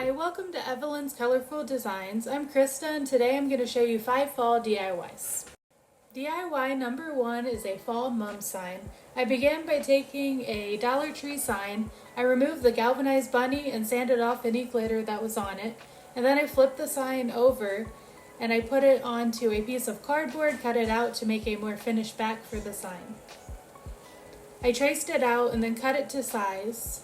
Hi, welcome to Evelyn's Colorful Designs. I'm Krista and today I'm going to show you 5 fall DIYs. DIY number 1 is a fall mum sign. I began by taking a Dollar Tree sign. I removed the galvanized bunny and sanded off any glitter that was on it. And then I flipped the sign over and I put it onto a piece of cardboard, cut it out to make a more finished back for the sign. I traced it out and then cut it to size.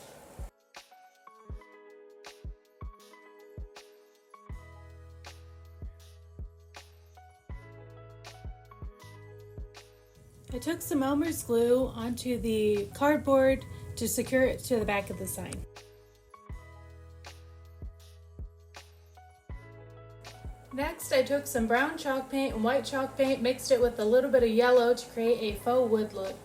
I took some Elmer's glue onto the cardboard to secure it to the back of the sign. Next, I took some brown chalk paint and white chalk paint, mixed it with a little bit of yellow to create a faux wood look.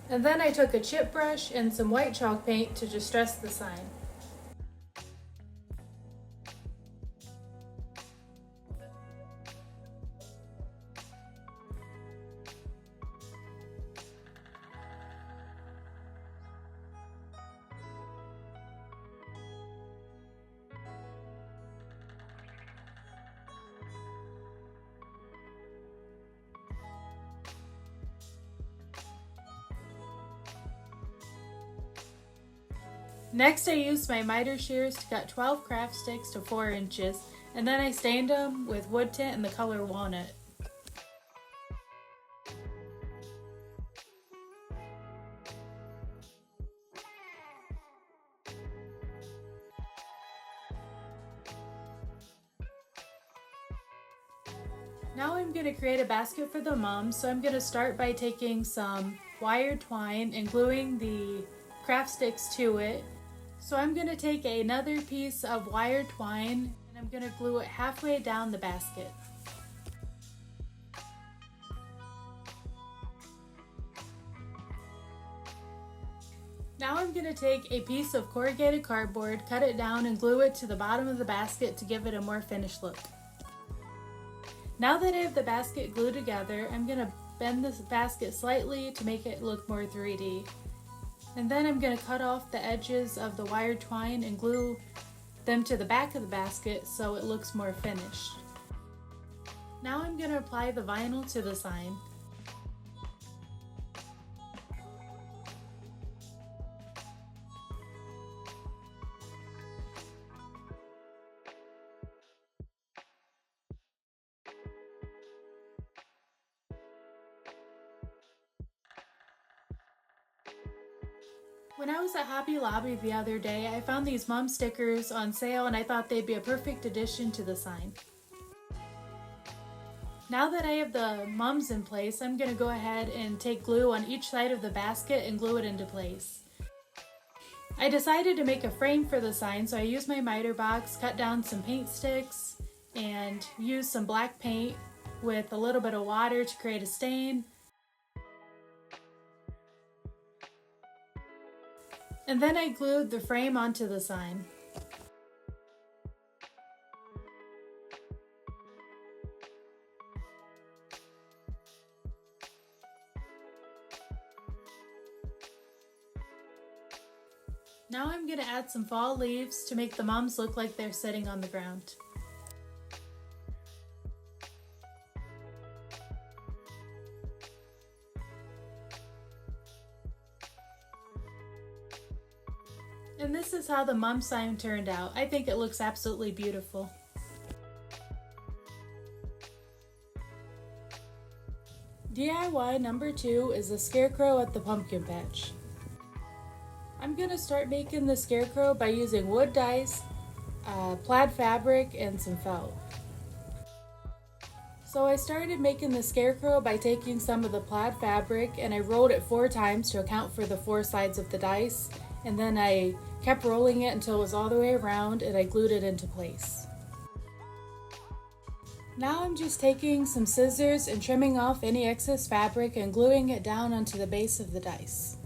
And then I took a chip brush and some white chalk paint to distress the sign. Next, I used my miter shears to cut 12 craft sticks to 4 inches, and then I stained them with wood tint in the color walnut. Now I'm going to create a basket for the mom, so I'm going to start by taking some wire twine and gluing the craft sticks to it. So I'm going to take another piece of wire twine and I'm going to glue it halfway down the basket. Now I'm going to take a piece of corrugated cardboard, cut it down and glue it to the bottom of the basket to give it a more finished look. Now that I have the basket glued together, I'm going to bend this basket slightly to make it look more 3D. And then I'm going to cut off the edges of the wire twine and glue them to the back of the basket so it looks more finished. Now I'm going to apply the vinyl to the sign. When I was at Hobby Lobby the other day, I found these mum stickers on sale and I thought they'd be a perfect addition to the sign. Now that I have the mums in place, I'm going to go ahead and take glue on each side of the basket and glue it into place. I decided to make a frame for the sign, so I used my miter box, cut down some paint sticks, and used some black paint with a little bit of water to create a stain. And then I glued the frame onto the sign. Now I'm going to add some fall leaves to make the mums look like they're sitting on the ground. And this is how the mum sign turned out. I think it looks absolutely beautiful. DIY number 2 is a scarecrow at the pumpkin patch. I'm going to start making the scarecrow by using wood dice, plaid fabric, and some felt. So I started making the scarecrow by taking some of the plaid fabric and I rolled it 4 times to account for the 4 sides of the dice, and then I kept rolling it until it was all the way around and I glued it into place. Now I'm just taking some scissors and trimming off any excess fabric and gluing it down onto the base of the dice.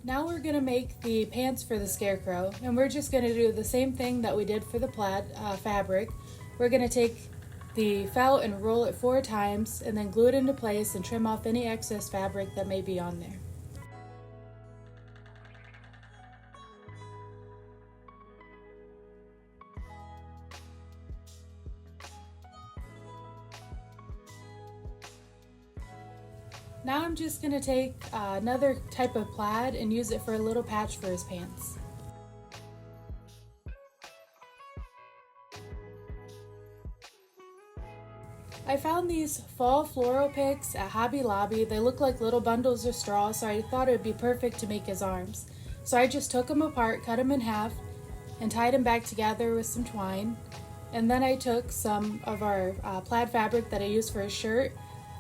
Now we're going to make the pants for the scarecrow, and we're just going to do the same thing that we did for the plaid fabric. We're going to take the felt and roll it 4 times and then glue it into place and trim off any excess fabric that may be on there. Now I'm just going to take another type of plaid and use it for a little patch for his pants. I found these fall floral picks at Hobby Lobby. They look like little bundles of straw, so I thought it would be perfect to make his arms. So I just took them apart, cut them in half, and tied them back together with some twine. And then I took some of our plaid fabric that I used for his shirt.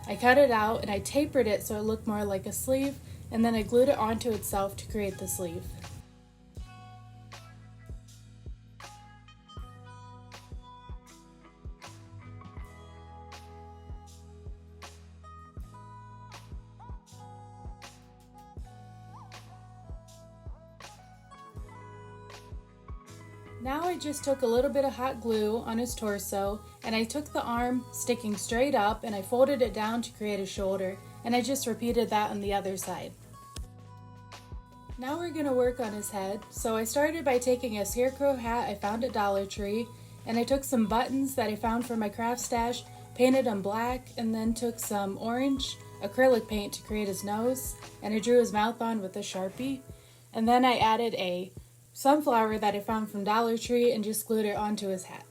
I cut it out and I tapered it so it looked more like a sleeve, and then I glued it onto itself to create the sleeve. Now I just took a little bit of hot glue on his torso and I took the arm sticking straight up and I folded it down to create a shoulder, and I just repeated that on the other side. Now we're going to work on his head. So I started by taking a scarecrow hat I found at Dollar Tree, and I took some buttons that I found from my craft stash, painted them black, and then took some orange acrylic paint to create his nose, and I drew his mouth on with a Sharpie. And then I added a sunflower that I found from Dollar Tree and just glued it onto his hat.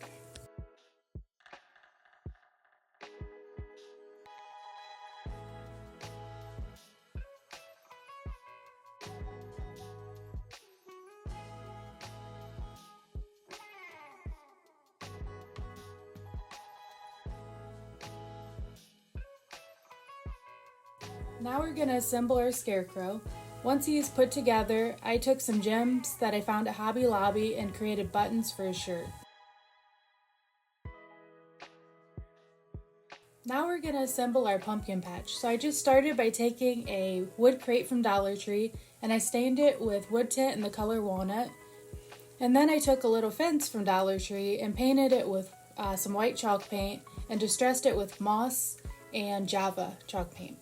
Now we're going to assemble our scarecrow. Once he is put together, I took some gems that I found at Hobby Lobby and created buttons for his shirt. Now we're going to assemble our pumpkin patch. So I just started by taking a wood crate from Dollar Tree and I stained it with wood tint in the color walnut. And then I took a little fence from Dollar Tree and painted it with some white chalk paint and distressed it with moss and Java chalk paint.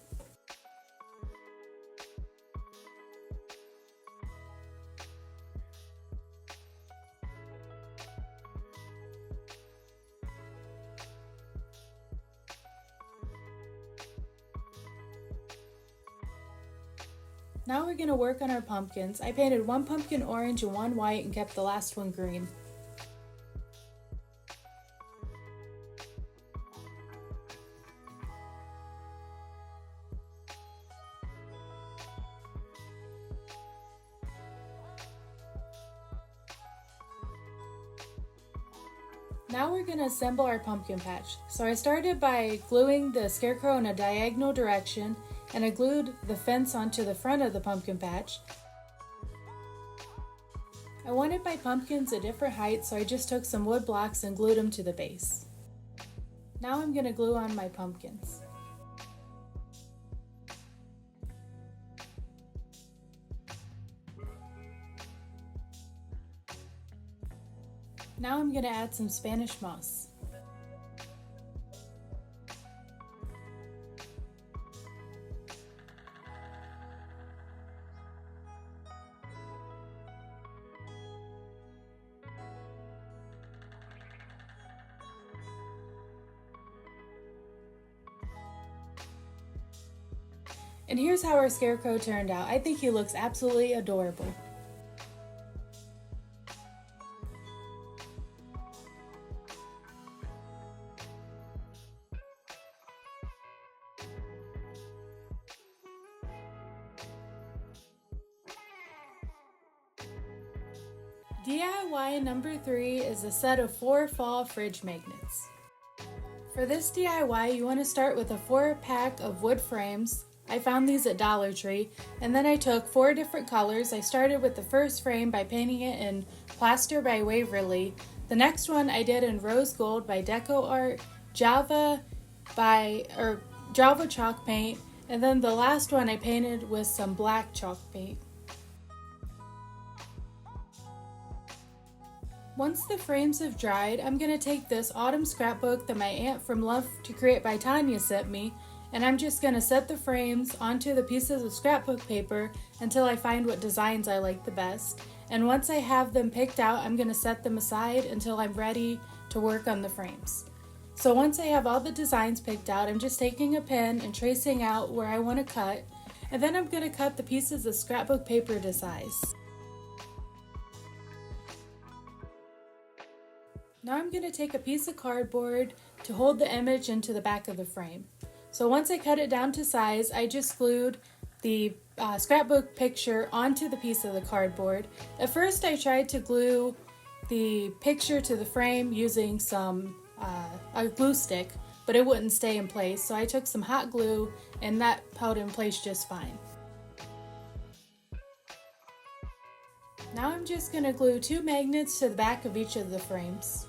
Now we're going to work on our pumpkins. I painted 1 pumpkin orange and 1 white and kept the last one green. Now we're going to assemble our pumpkin patch. So I started by gluing the scarecrow in a diagonal direction, and I glued the fence onto the front of the pumpkin patch. I wanted my pumpkins a different height, so I just took some wood blocks and glued them to the base. Now I'm going to glue on my pumpkins. Now I'm going to add some Spanish moss. And here's how our scarecrow turned out. I think he looks absolutely adorable. DIY number 3 is a set of 4 fall fridge magnets. For this DIY, you want to start with a 4-pack of wood frames. I found these at Dollar Tree, and then I took 4 different colors. I started with the first frame by painting it in Plaster by Waverly. The next one I did in Rose Gold by Decor, Java chalk paint, and then the last one I painted with some black chalk paint. Once the frames have dried, I'm going to take this autumn scrapbook that my aunt from Love to Create by Tanya sent me, and I'm just going to set the frames onto the pieces of scrapbook paper until I find what designs I like the best. And once I have them picked out, I'm going to set them aside until I'm ready to work on the frames. So once I have all the designs picked out, I'm just taking a pen and tracing out where I want to cut, and then I'm going to cut the pieces of scrapbook paper to size. Now I'm going to take a piece of cardboard to hold the image into the back of the frame. So once I cut it down to size, I just glued the scrapbook picture onto the piece of the cardboard. At first I tried to glue the picture to the frame using a glue stick, but it wouldn't stay in place, so I took some hot glue and that held in place just fine. Now I'm just going to glue 2 magnets to the back of each of the frames.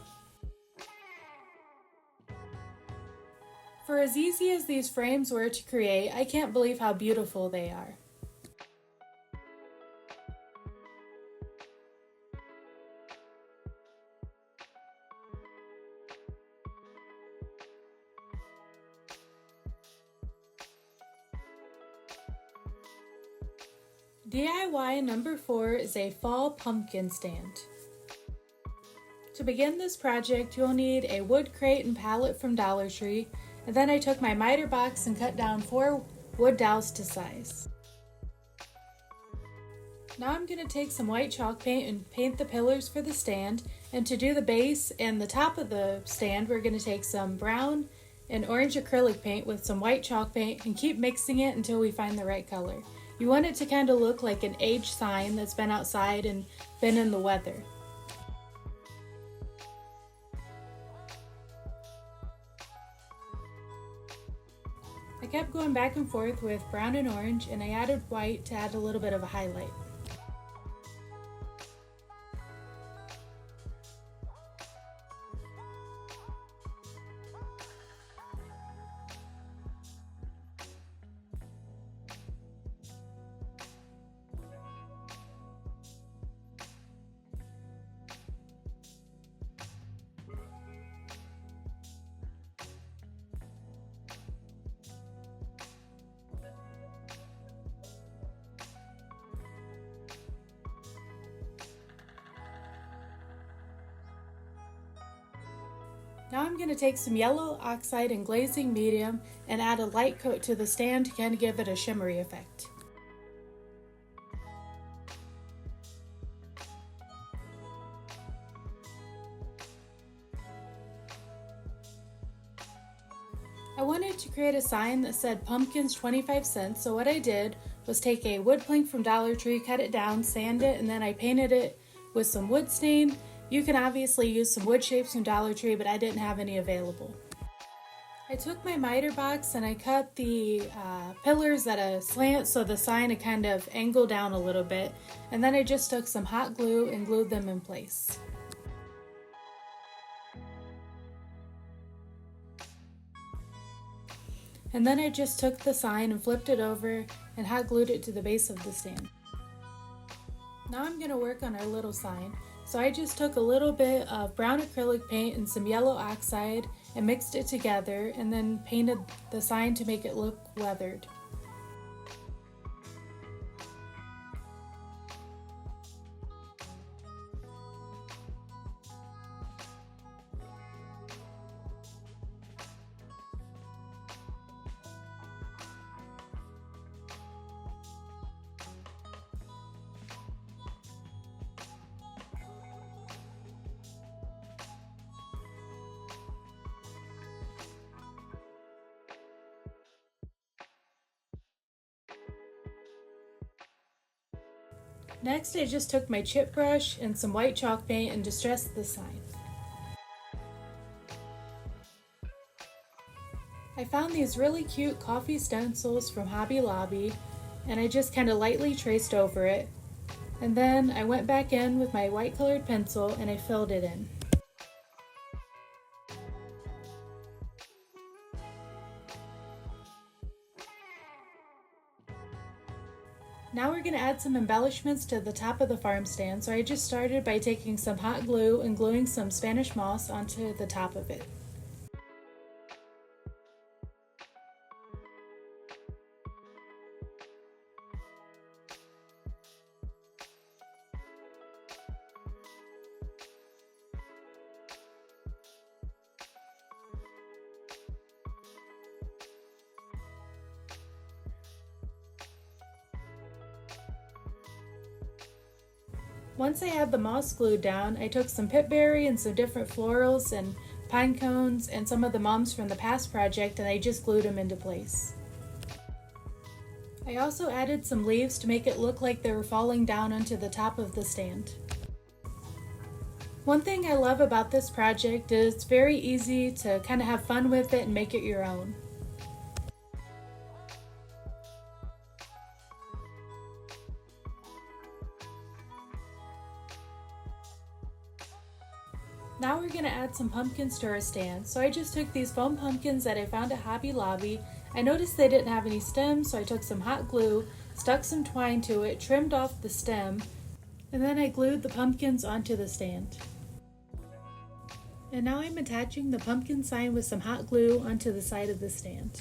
For as easy as these frames were to create, I can't believe how beautiful they are. DIY number 4 is a fall pumpkin stand. To begin this project, you'll need a wood crate and pallet from Dollar Tree, and then I took my miter box and cut down 4 wood dowels to size. Now I'm going to take some white chalk paint and paint the pillars for the stand, and to do the base and the top of the stand, we're going to take some brown and orange acrylic paint with some white chalk paint and keep mixing it until we find the right color. You want it to kind of look like an age sign that's been outside and been in the weather. I kept going back and forth with brown and orange, and I added white to add a little bit of a highlight. Now I'm going to take some yellow oxide and glazing medium and add a light coat to the stand to kind of give it a shimmery effect. I wanted to create a sign that said pumpkins 25 cents, so what I did was take a wood plank from Dollar Tree, cut it down, sand it, and then I painted it with some wood stain. You can obviously use some wood shapes from Dollar Tree, but I didn't have any available. I took my miter box and I cut the pillars at a slant so the sign would kind of angle down a little bit, and then I just took some hot glue and glued them in place. And then I just took the sign and flipped it over and hot glued it to the base of the stand. Now I'm going to work on our little sign. So I just took a little bit of brown acrylic paint and some yellow oxide and mixed it together and then painted the sign to make it look weathered. Next, I just took my chip brush and some white chalk paint and distressed the sign. I found these really cute coffee stencils from Hobby Lobby, and I just kind of lightly traced over it. And then I went back in with my white colored pencil and I filled it in. Now we're going to add some embellishments to the top of the farm stand, so I just started by taking some hot glue and gluing some Spanish moss onto the top of it. Once I had the moss glued down, I took some pipberry and some different florals and pine cones and some of the mums from the past project, and I just glued them into place. I also added some leaves to make it look like they were falling down onto the top of the stand. One thing I love about this project is it's very easy to kind of have fun with it and make it your own. Now we're going to add some pumpkins to our stand. So I just took these foam pumpkins that I found at Hobby Lobby. I noticed they didn't have any stems, so I took some hot glue, stuck some twine to it, trimmed off the stem, and then I glued the pumpkins onto the stand. And now I'm attaching the pumpkin sign with some hot glue onto the side of the stand.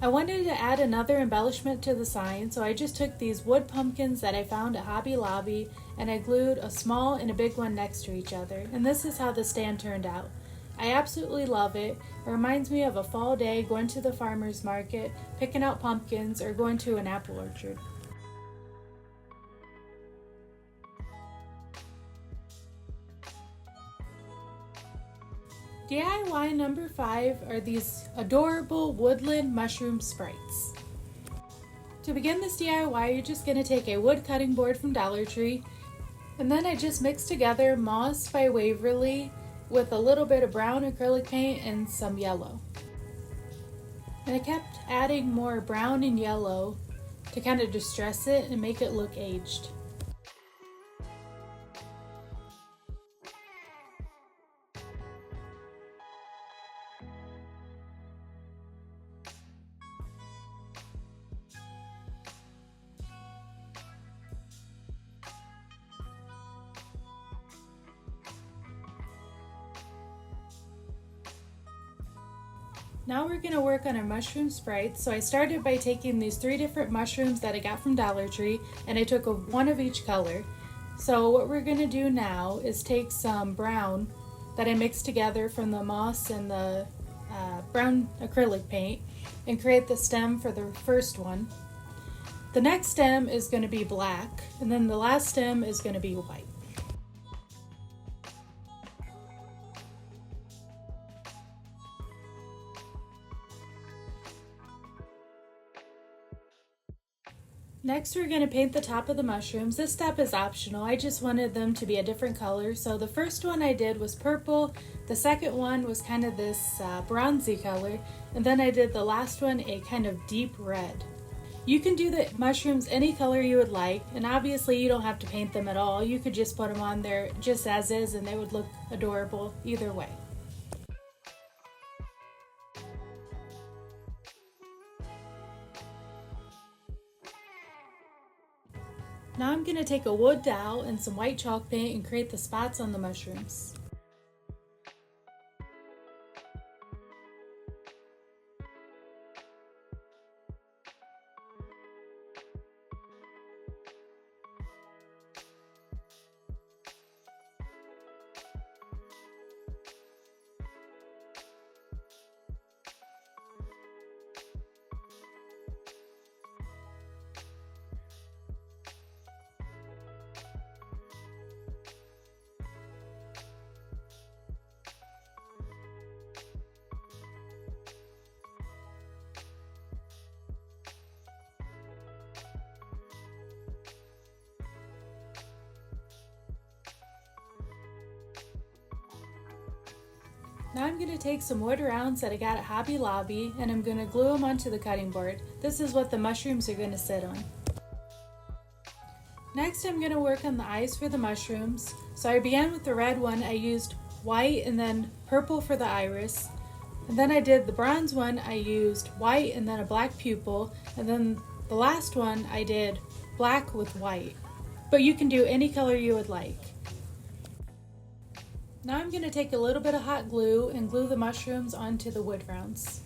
I wanted to add another embellishment to the sign, so I just took these wood pumpkins that I found at Hobby Lobby and I glued a small and a big one next to each other. And this is how the stand turned out. I absolutely love it. It reminds me of a fall day going to the farmer's market, picking out pumpkins, or going to an apple orchard. DIY number 5 are these adorable woodland mushroom sprites. To begin this DIY, you're just going to take a wood cutting board from Dollar Tree, and then I just mixed together Moss by Waverly with a little bit of brown acrylic paint and some yellow. And I kept adding more brown and yellow to kind of distress it and make it look aged. Now we're going to work on our mushroom sprites. So I started by taking these 3 different mushrooms that I got from Dollar Tree, and I took one of each color. So what we're going to do now is take some brown that I mixed together from the moss and the brown acrylic paint and create the stem for the first one. The next stem is going to be black, and then the last stem is going to be white. Next, we're going to paint the top of the mushrooms. This step is optional. I just wanted them to be a different color. So the first one I did was purple. The second one was kind of this bronzy color. And then I did the last one a kind of deep red. You can do the mushrooms any color you would like. And obviously you don't have to paint them at all. You could just put them on there just as is and they would look adorable either way. Now I'm going to take a wood dowel and some white chalk paint and create the spots on the mushrooms. Now I'm going to take some wood rounds that I got at Hobby Lobby and I'm going to glue them onto the cutting board. This is what the mushrooms are going to sit on. Next I'm going to work on the eyes for the mushrooms. So I began with the red one. I used white and then purple for the iris. And then I did the bronze one. I used white and then a black pupil. And then the last one I did black with white. But you can do any color you would like. Now I'm going to take a little bit of hot glue and glue the mushrooms onto the wood rounds.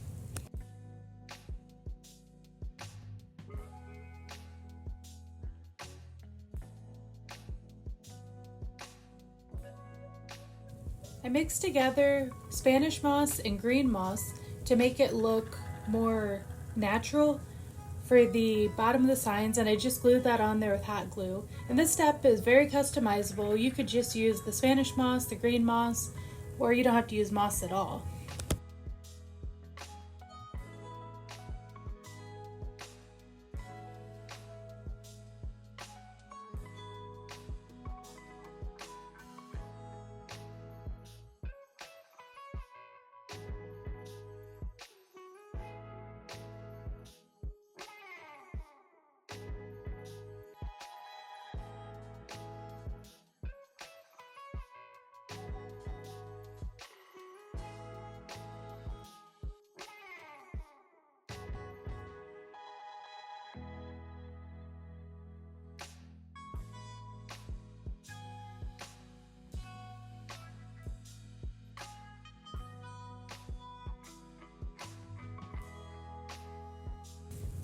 I mixed together Spanish moss and green moss to make it look more natural for the bottom of the signs, and I just glued that on there with hot glue. And this step is very customizable. You could just use the Spanish moss, the green moss, or you don't have to use moss at all.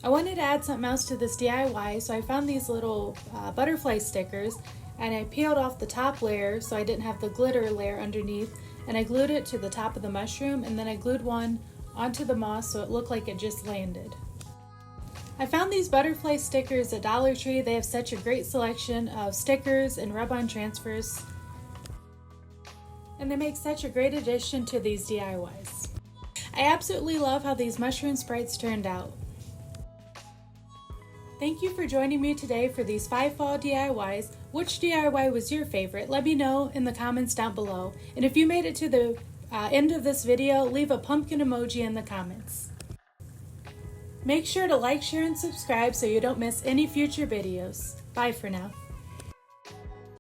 I wanted to add something else to this DIY, so I found these little butterfly stickers and I peeled off the top layer so I didn't have the glitter layer underneath, and I glued it to the top of the mushroom, and then I glued one onto the moss so it looked like it just landed. I found these butterfly stickers at Dollar Tree. They have such a great selection of stickers and rub-on transfers, and they make such a great addition to these DIYs. I absolutely love how these mushroom sprites turned out. Thank you for joining me today for these 5 fall DIYs. Which DIY was your favorite? Let me know in the comments down below. And if you made it to the end of this video, leave a pumpkin emoji in the comments. Make sure to like, share, and subscribe so you don't miss any future videos. Bye for now.